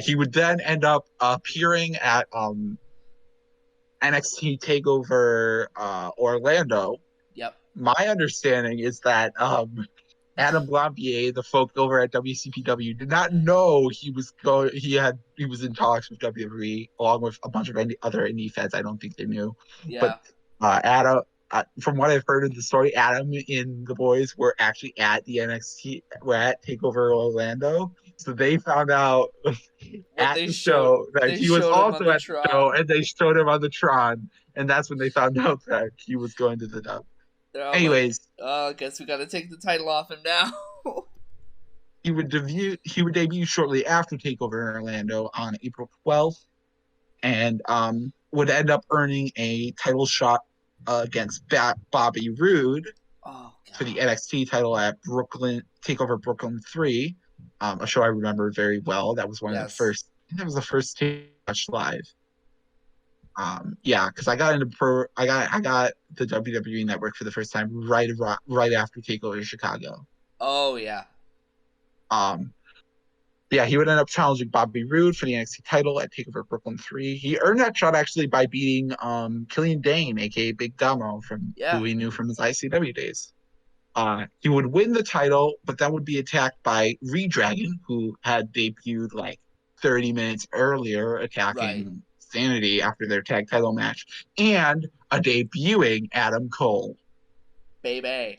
He would then end up appearing at NXT Takeover Orlando. Yep. My understanding is that Adam Blampier, the folk over at WCPW, did not know he was in talks with WWE along with a bunch of other indie feds. I don't think they knew, Yeah. but Adam. From what I've heard of the story, Adam and the boys were actually at the NXT, were at Takeover Orlando. So they found out at the show that he was also at the show, and they showed him on the Tron, and that's when they found out that he was going to the dub. Anyways, I guess we got to take the title off him now. he would debut shortly after Takeover Orlando on April 12th, and would end up earning a title shot against Bobby Roode for the NXT title at Takeover Brooklyn 3, a show I remember very well. That was one of the first. I think that was the first match live. Because I got the WWE Network for the first time right after Takeover Chicago. Oh yeah. He would end up challenging Bobby Roode for the NXT title at TakeOver Brooklyn 3. He earned that shot actually by beating Killian Dane, aka Big Damo, who we knew from his ICW days. He would win the title, but then would be attacked by Redragon, who had debuted like 30 minutes earlier, attacking Sanity after their tag title match, and a debuting Adam Cole. Baby.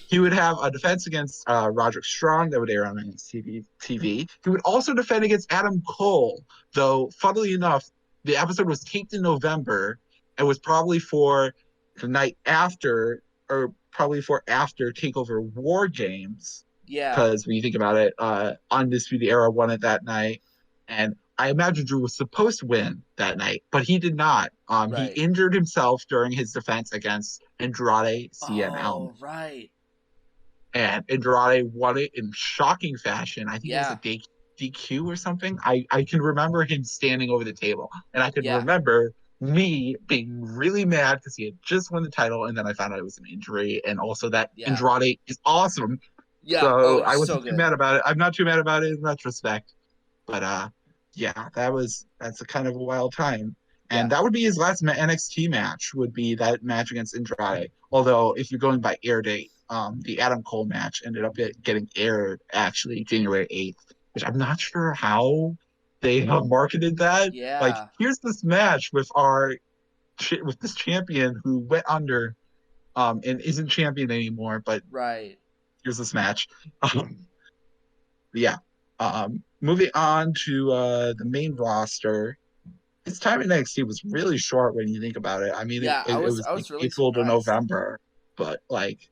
He would have a defense against Roderick Strong that would air on NXT TV. He would also defend against Adam Cole, though, funnily enough, the episode was taped in November and was probably for the night after, or probably for after TakeOver War Games. Yeah. Because when you think about it, Undisputed Era won it that night, and I imagine Drew was supposed to win that night, but he did not. He injured himself during his defense against Andrade Cien Almas. Oh, right. And Andrade won it in shocking fashion. I think it was a DQ or something. I can remember him standing over the table. And I can remember me being really mad because he had just won the title, and then I found out it was an injury, and also that Andrade is awesome. Yeah. So I wasn't too mad about it. I'm not too mad about it in retrospect. But that's a kind of a wild time. And that would be his last NXT match, would be that match against Andrade. Although, if you're going by air date, the Adam Cole match ended up getting aired actually January 8th, which I'm not sure how they marketed that. Yeah. Like, here's this match with this champion who went under and isn't champion anymore, but here's this match. Moving on to the main roster. His time in NXT was really short when you think about it. I mean, it was really April to November, but like,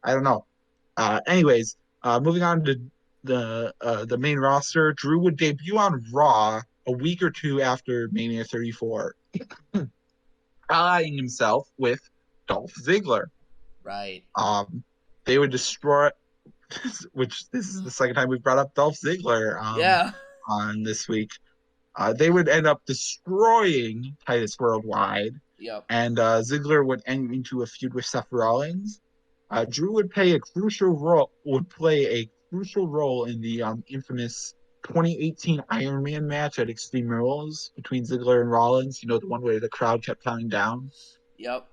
I don't know. Anyways, moving on to the main roster, Drew would debut on Raw a week or two after Mania 34, allying himself with Dolph Ziggler. Right. They would destroy, which this is the second time we've brought up Dolph Ziggler on this week. They would end up destroying Titus Worldwide. Yep. And Ziggler would end into a feud with Seth Rollins. Drew would play a crucial role in the infamous 2018 Iron Man match at Extreme Rules between Ziggler and Rollins. You know, the one where the crowd kept counting down. Yep.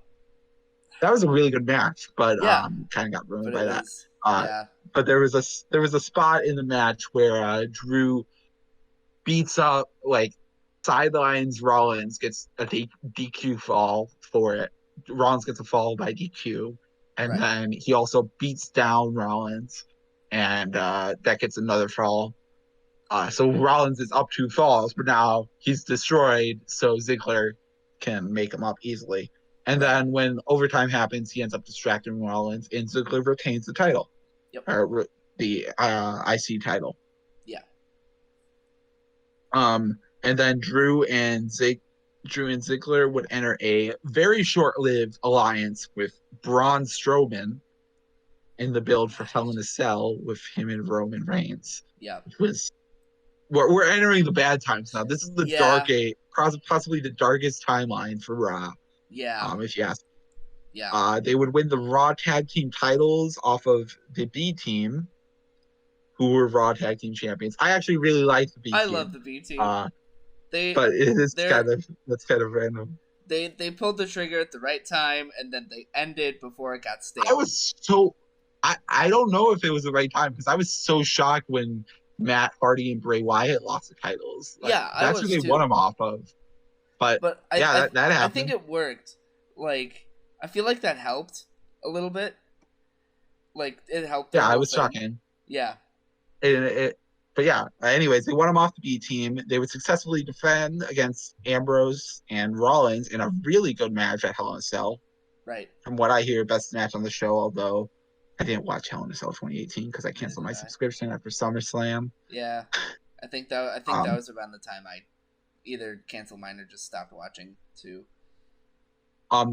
That was a really good match, but kind of got ruined by that. But there was a spot in the match where Drew beats up, like, sidelines Rollins, gets a DQ fall for it. Rollins gets a fall by DQ, and then he also beats down Rollins, and that gets another fall. So Rollins is up 2 falls, but now he's destroyed, so Ziggler can make him up easily. And then when overtime happens, he ends up distracting Rollins, and Ziggler retains the title, or the IC title. Yeah. And then Drew and Ziggler would enter a very short-lived alliance with Braun Strowman in the build for Hell in a Cell with him and Roman Reigns. Yeah. We're entering the bad times now. This is the dark age, possibly the darkest timeline for Raw. Yeah. If you ask. Yeah. They would win the Raw Tag Team titles off of the B Team. who were Raw Tag Team Champions. I actually really like the B Team. I love the B Team. But that's kind of random. They pulled the trigger at the right time, and then they ended before it got stale. I don't know if it was the right time, because I was so shocked when Matt Hardy and Bray Wyatt lost the titles. Like, yeah, that's who they won them off of. But that happened. I think it worked. Like, I feel like that helped a little bit. Like, it helped. Yeah, I was shocking. Yeah. But yeah, anyways, they won them off the B Team. They would successfully defend against Ambrose and Rollins in a really good match at Hell in a Cell. Right. From what I hear, best match on the show, although I didn't watch Hell in a Cell 2018 because I canceled my subscription after SummerSlam. Yeah. I think that was around the time I either canceled mine or just stopped watching too.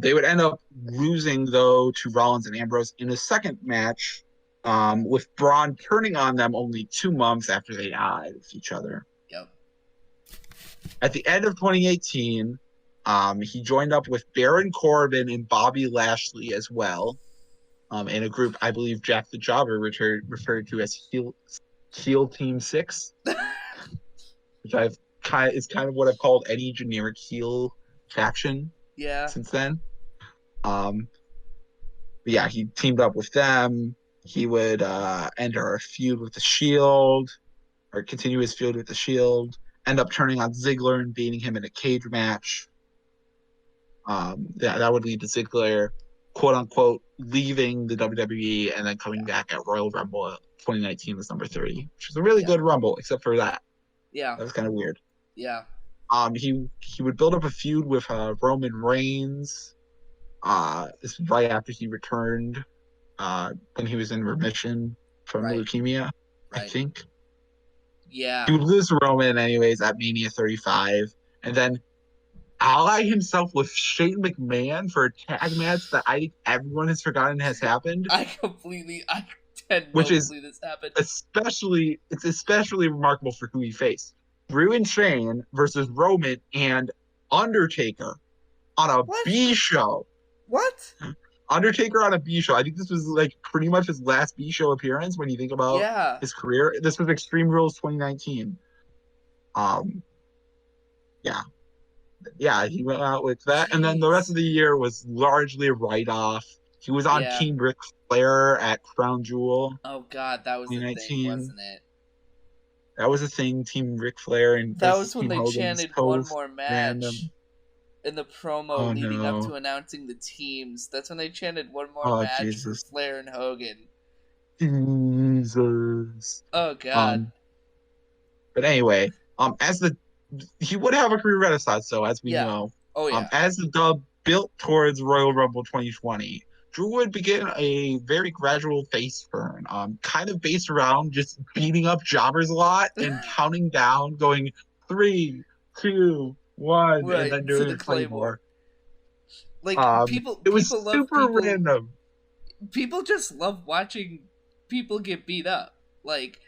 They would end up losing, though, to Rollins and Ambrose in a second match, with Braun turning on them only 2 months after they died with each other. Yep. At the end of 2018, he joined up with Baron Corbin and Bobby Lashley as well, in a group I believe Jack the Jobber referred to as Heel Team 6, which is kind of what I've called any generic heel faction. Yeah. Since then. Yeah, he teamed up with them. He would enter a feud with the Shield, or continue his feud with the Shield, end up turning on Ziggler and beating him in a cage match. That would lead to Ziggler, quote unquote, leaving the WWE and then coming back at Royal Rumble 2019 as number 30, which was a really good Rumble, except for that. Yeah. That was kind of weird. Yeah. He would build up a feud with Roman Reigns. This was right after he returned, when he was in remission from leukemia, I think. Yeah. He would lose to Roman anyways at Mania 35, and then ally himself with Shane McMahon for a tag match that I think everyone has forgotten has happened. I had no clue this happened. It's especially remarkable for who he faced. Drew and Shane versus Roman and Undertaker on a B show. What? Undertaker on a B show. I think this was like pretty much his last B show appearance when you think about his career. This was Extreme Rules 2019. Yeah, he went out with that. Jeez. And then the rest of the year was largely a write-off. He was on Team Ric Flair at Crown Jewel. Oh God, that was the thing, wasn't it? That was a thing, Team Ric Flair and that was when they chanted one more match in the promo leading up to announcing the teams. That's when they chanted one more match for Flair and Hogan. Jesus. Oh God. But anyway, he would have a career renaissance, though, as we know. Oh yeah. As the dub built towards Royal Rumble 2020. Drew would begin a very gradual face turn, kind of based around just beating up jobbers a lot and counting down, going 3, 2, 1, and then doing the Claymore. Like it was super random. People just love watching people get beat up. Like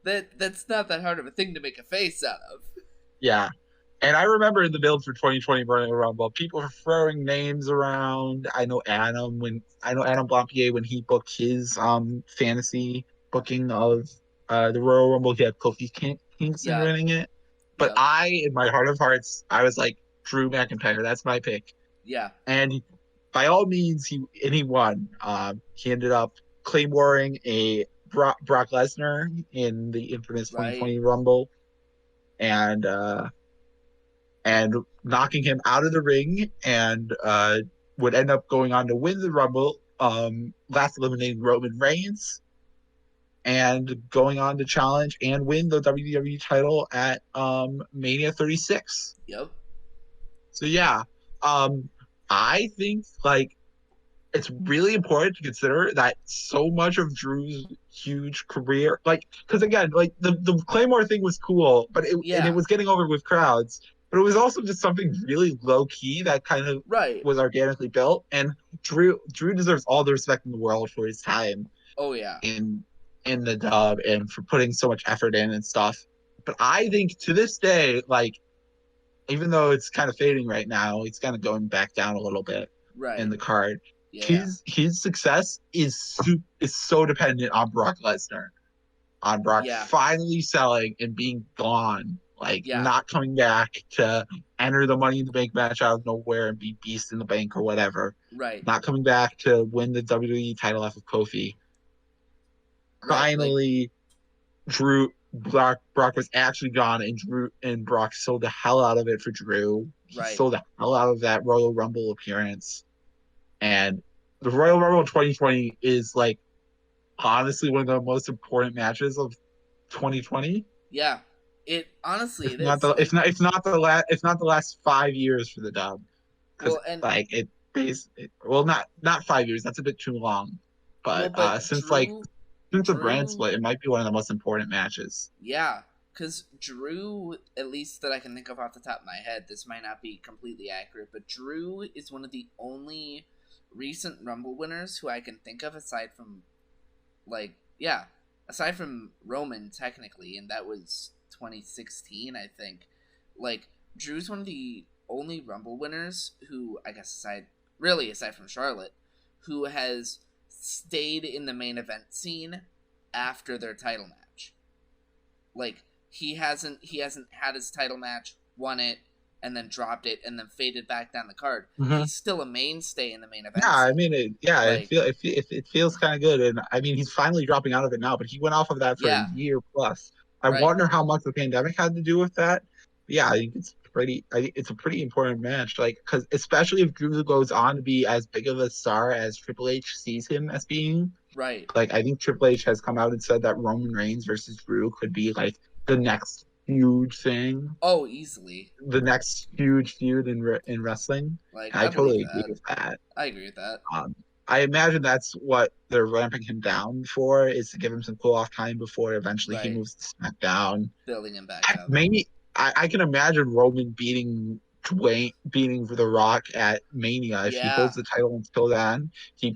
that's not that hard of a thing to make a face out of. Yeah. And I remember in the build for 2020 Royal Rumble, people were throwing names around. I know Adam Blampier, when he booked his fantasy booking of the Royal Rumble, he had Kofi Kingston running it. But in my heart of hearts, I was like, Drew McIntyre, that's my pick. Yeah. And by all means, he won. He ended up claymoring a Brock Lesnar in the infamous 2020 Rumble. And knocking him out of the ring, and would end up going on to win the Rumble, last eliminating Roman Reigns, and going on to challenge and win the WWE title at Mania 36. Yep. So yeah, I think it's really important to consider that so much of Drew's huge career, because again, the Claymore thing was cool, but and it was getting over with crowds. But it was also just something really low-key that kind of was organically built. And Drew deserves all the respect in the world for his time. Oh, yeah. In the dub and for putting so much effort in and stuff. But I think to this day, even though it's kind of fading right now, it's kind of going back down a little bit in the card. Yeah. His success is so dependent on Brock Lesnar. on Brock finally selling and being gone, not coming back to enter the Money in the Bank match out of nowhere and be Beast in the Bank or whatever. Right. Not coming back to win the WWE title off of Kofi. Right, finally, Brock was actually gone, and Brock sold the hell out of it for Drew. He sold the hell out of that Royal Rumble appearance. And the Royal Rumble 2020 is honestly one of the most important matches of 2020. Yeah, it honestly it is. It's not the last 5 years for the dub. Well, and not 5 years. That's a bit too long. But since the brand split, it might be one of the most important matches. Yeah, because Drew, at least that I can think of off the top of my head, this might not be completely accurate, but Drew is one of the only recent Rumble winners who I can think of aside from Roman technically, and that was 2016, I think. Drew's one of the only Rumble winners who, I guess aside from Charlotte, who has stayed in the main event scene after their title match. He hasn't had his title match, won it, and then dropped it, and then faded back down the card. Mm-hmm. He's still a mainstay in the main event. Yeah, scene. It feels kind of good, and he's finally dropping out of it now. But he went off of that for a year plus. I wonder how much the pandemic had to do with that. But yeah, I think it's a pretty important match. Because especially if Drew goes on to be as big of a star as Triple H sees him as being. Right. I think Triple H has come out and said that Roman Reigns versus Drew could be the next huge thing. Oh, easily. The next huge feud in wrestling. I totally agree with that. I agree with that. I imagine that's what they're ramping him down for, is to give him some cool-off time before eventually he moves to SmackDown. Building him back up. Maybe I can imagine Roman beating The Rock at Mania. If he holds the title until then, he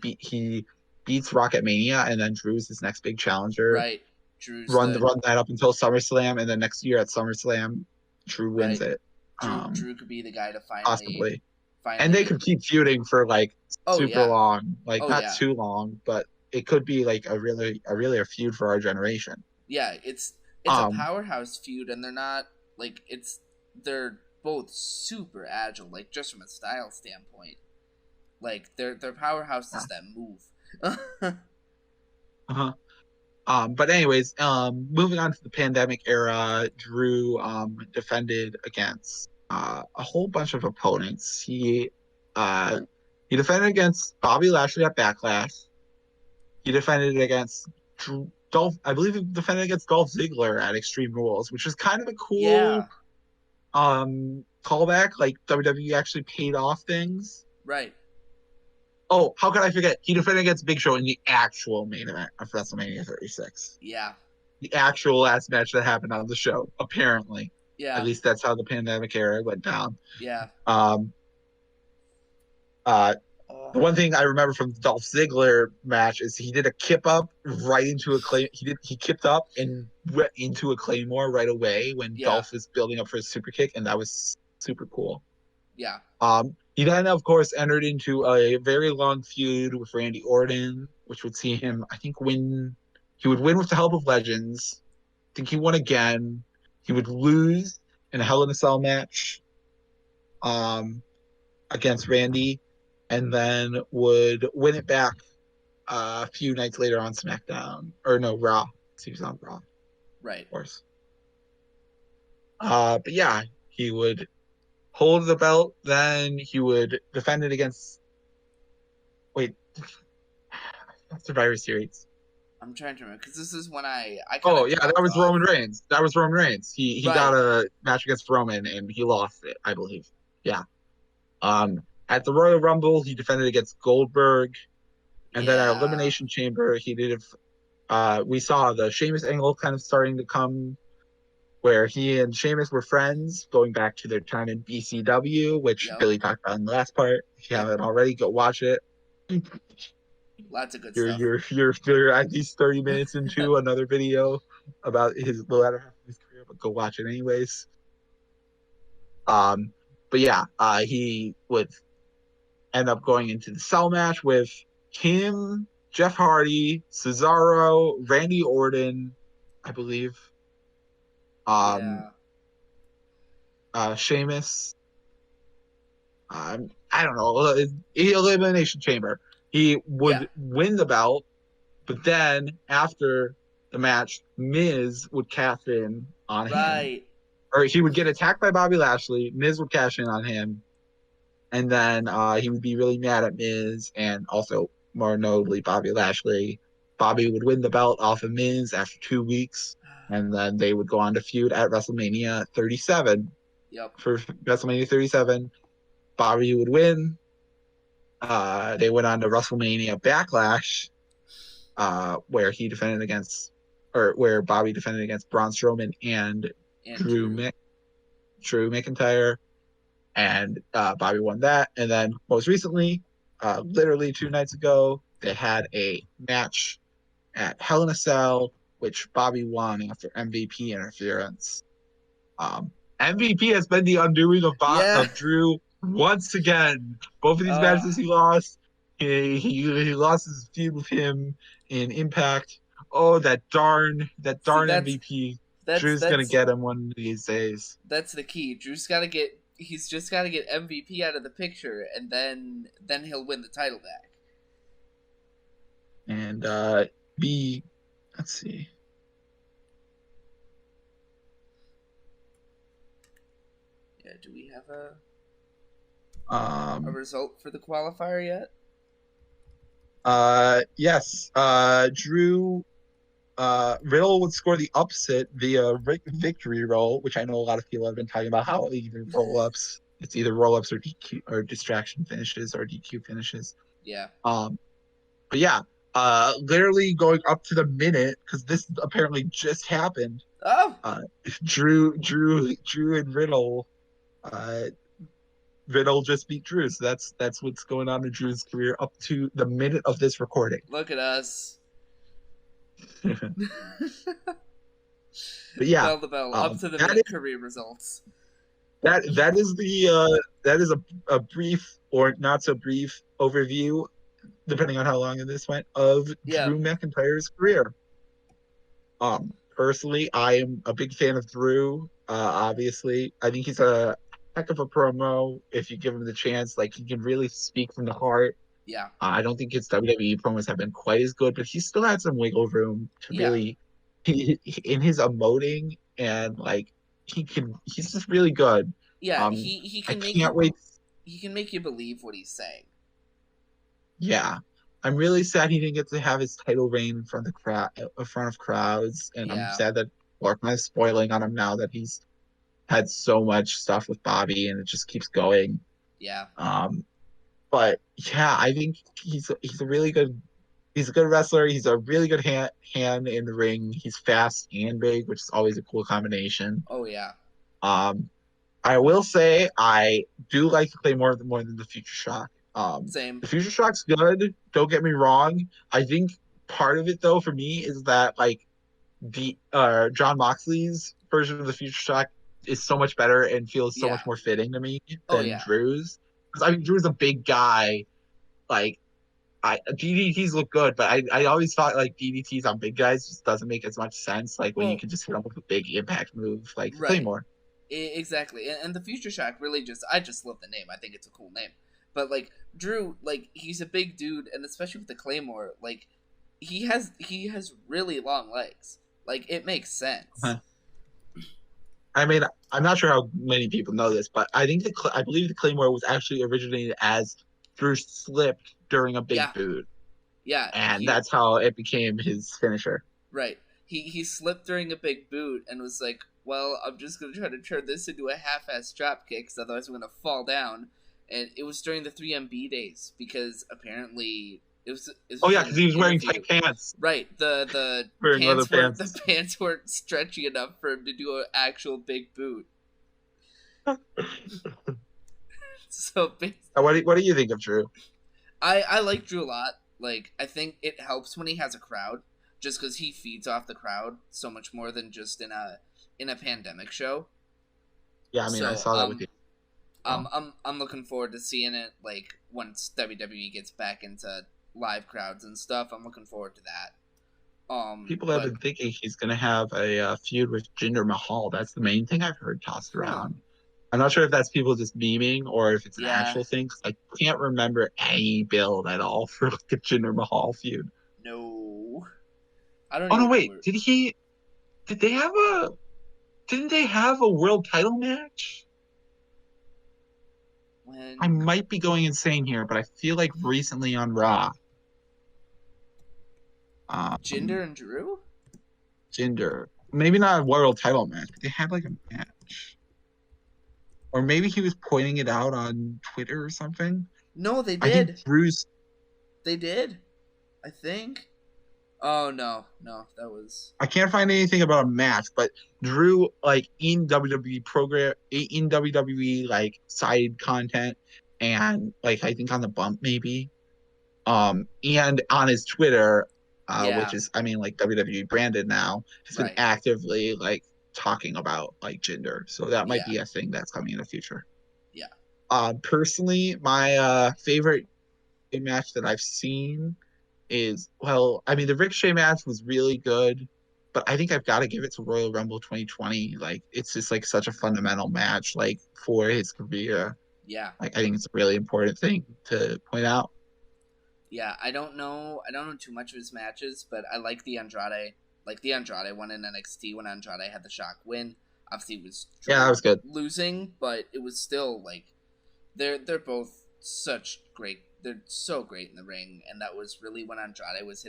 beats Rock at Mania, and then Drew's his next big challenger. Right. Run that up until SummerSlam, and then next year at SummerSlam, Drew wins it. Drew could be the guy to possibly. And they could keep feuding for super long, not too long, but it could be a really a feud for our generation. Yeah, it's a powerhouse feud, and they're not they're both super agile, just from a style standpoint. They're powerhouses that move. But anyways, moving on to the pandemic era, Drew defended against a whole bunch of opponents. He defended against Bobby Lashley at Backlash. He defended against Dolph Ziggler at Extreme Rules, which is kind of a cool callback. WWE actually paid off things. Right. Oh, how could I forget? He defended against Big Show in the actual main event of WrestleMania 36. Yeah. The actual last match that happened on the show, apparently. Yeah. At least that's how the pandemic era went down. Yeah. The one thing I remember from the Dolph Ziggler match is he did a kip up right into a clay. He kipped up and went into a Claymore right away when Dolph was building up for his super kick, and that was super cool. Yeah. He then, of course, entered into a very long feud with Randy Orton, which would see him, I think, win. He would win with the help of Legends. I think he won again. He would lose in a Hell in a Cell match against Randy, and then would win it back a few nights later on SmackDown. Or no, Raw. He was on Raw. Right. Of course. But yeah, he would hold the belt, then he would defend it against Survivor Series. I'm trying to remember, because this is when I that was Roman Reigns. That was Roman Reigns. He got a match against Roman, and he lost it, I believe. Yeah. At the Royal Rumble, he defended against Goldberg, and then at Elimination Chamber, he did we saw the Sheamus angle kind of starting to come, where he and Sheamus were friends, going back to their time in BCW, which Billy talked about in the last part. If you haven't already, go watch it. Lots of good stuff. You're at least 30 minutes into another video about the latter half of his career, but go watch it anyways. But yeah, he would end up going into the cell match with him, Jeff Hardy, Cesaro, Randy Orton, I believe. Yeah. Sheamus. I don't know. Elimination Chamber. He would win the belt, but then after the match, Miz would cash in on him. Or he would get attacked by Bobby Lashley. Miz would cash in on him. And then he would be really mad at Miz and also, more notably, Bobby Lashley. Bobby would win the belt off of Miz after 2 weeks. And then they would go on to feud at WrestleMania 37. Yep. For WrestleMania 37, Bobby would win. They went on to WrestleMania Backlash, where Bobby defended against Braun Strowman and Drew McIntyre, and Bobby won that. And then most recently, literally 2 nights ago, they had a match at Hell in a Cell, which Bobby won after MVP interference. MVP has been the undoing of Drew once again. Both of these matches he lost. He lost his feud with him in Impact. Oh, that darn MVP. Drew's gonna get him one of these days. That's the key. He's just gotta get MVP out of the picture, and then he'll win the title back. And let's see. Yeah, do we have a result for the qualifier yet? Yes. Drew Riddle would score the upset via victory roll, which I know a lot of people have been talking about how either roll-ups. It's either roll-ups or DQ or distraction finishes or DQ finishes. Yeah. But yeah, literally going up to the minute, because this apparently just happened. Oh. Drew and Riddle. Riddle just beat Drew, so that's what's going on in Drew's career up to the minute of this recording. Look at us. But yeah, bell to bell, up to the minute career results. That is a brief or not so brief overview, depending on how long this went, of Drew McIntyre's career. Personally, I am a big fan of Drew. Obviously, I think he's a heck of a promo if you give him the chance. Like, he can really speak from the heart. Yeah. I don't think his WWE promos have been quite as good, but he still had some wiggle room to really, in his emoting, and like he's just really good. Yeah, he can he can make you believe what he's saying. Yeah. I'm really sad he didn't get to have his title reign in front of crowds, and I'm sad that we're kind of spoiling on him now that he's had so much stuff with Bobby and it just keeps going. Yeah. But yeah, I think he's a good wrestler. He's a really good hand in the ring. He's fast and big, which is always a cool combination. Oh yeah. I will say I do like to play more than the Future Shock. Same. The Future Shock's good. Don't get me wrong. I think part of it though for me is that like the John Moxley's version of the Future Shock is so much better and feels so much more fitting to me than Drew's. Because I mean, Drew's a big guy. Like, DDTs look good, but I always thought like DDTs on big guys just doesn't make as much sense. Like when you can just hit them with a big impact move, like Claymore. Exactly, and the Future Shock really I just love the name. I think it's a cool name. But like Drew, like he's a big dude, and especially with the Claymore, like he has really long legs. Like it makes sense. Uh-huh. I mean, I'm not sure how many people know this, but I think I believe the Claymore was actually originated as Drew slipped during a big boot. Yeah. And that's how it became his finisher. Right. He slipped during a big boot and was like, well, I'm just going to try to turn this into a half-ass drop kick, because otherwise I'm going to fall down. And it was during the 3MB days, because apparently it was because he was wearing tight pants. Right. The pants weren't stretchy enough for him to do an actual big boot. So what do you think of Drew? I like Drew a lot. Like, I think it helps when he has a crowd, just because he feeds off the crowd so much more than just in a pandemic show. Yeah, I mean, I saw that with you. I'm looking forward to seeing it, like, once WWE gets back into live crowds and stuff. I'm looking forward to that. People have been thinking he's going to have a feud with Jinder Mahal. That's the main thing I've heard tossed around. I'm not sure if that's people just memeing or if it's an actual thing. I can't remember any build at all for like a Jinder Mahal feud. No, I don't. Oh no, wait. Didn't they have a world title match? I might be going insane here, but I feel like recently on Raw. Jinder and Drew? Jinder. Maybe not a world title match, but they had like a match. Or maybe he was pointing it out on Twitter or something. No, they did. I think Drew's... They did. I think. Oh, no, that was... I can't find anything about a match, but Drew, like, in WWE, like, side content, and, like, I think on the bump, maybe, and on his Twitter, which is, I mean, like, WWE branded now, has been actively, like, talking about, like, Jinder. So that might be a thing that's coming in the future. Yeah. Personally, my favorite match that I've seen is, well, I mean, the Ricochet match was really good, but I think I've got to give it to Royal Rumble 2020. Like, it's just like such a fundamental match, like, for his career. Yeah. Like, I think it's a really important thing to point out. Yeah, I don't know too much of his matches, but I like the Andrade one in NXT when Andrade had the shock win. Obviously, it was that was good. Losing, but it was still like they're both such great. They're so great in the ring, and that was really when Andrade was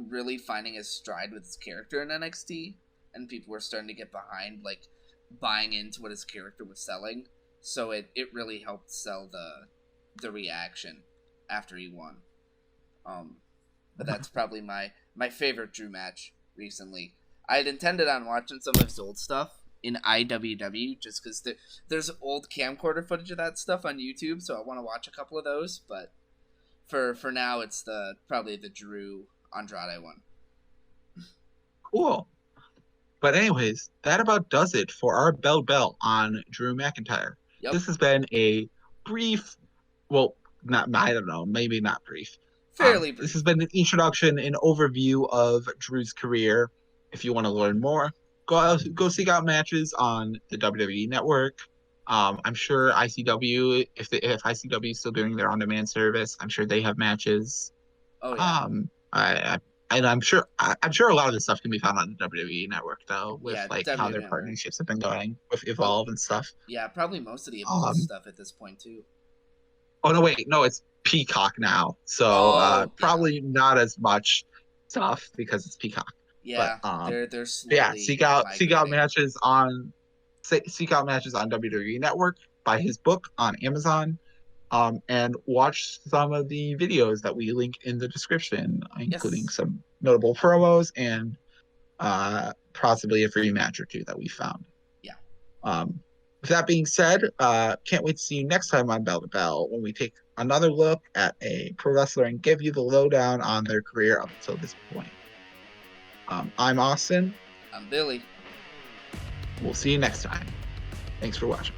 really finding his stride with his character in NXT, and people were starting to get behind, like, buying into what his character was selling. So it really helped sell the reaction after he won. But that's probably my favorite Drew match recently. I had intended on watching some of his old stuff in IWW, just because there's old camcorder footage of that stuff on YouTube, so I want to watch a couple of those, but for now, it's probably the Drew Andrade one. Cool. But anyways, that about does it for our bell on Drew McIntyre. Yep. This has been a brief, well, I don't know, maybe not brief. Fairly brief. This has been an introduction, an overview of Drew's career. If you want to learn more, go seek out matches on the WWE Network. I'm sure ICW, if ICW is still doing their on-demand service, I'm sure they have matches. Oh yeah. I'm sure a lot of this stuff can be found on the WWE Network, though, with like WWE how their Network partnerships have been going with Evolve and stuff. Yeah, probably most of the Evolve stuff at this point too. Oh no, wait, no, it's Peacock now, so probably not as much stuff because it's Peacock. Yeah, but, they're slowly seek out matches on WWE Network. Buy his book on Amazon, and watch some of the videos that we link in the description, including some notable promos and possibly a free match or two that we found. Yeah. With that being said, can't wait to see you next time on Bell to Bell when we take another look at a pro wrestler and give you the lowdown on their career up until this point. I'm Austin. I'm Billy. We'll see you next time. Thanks for watching.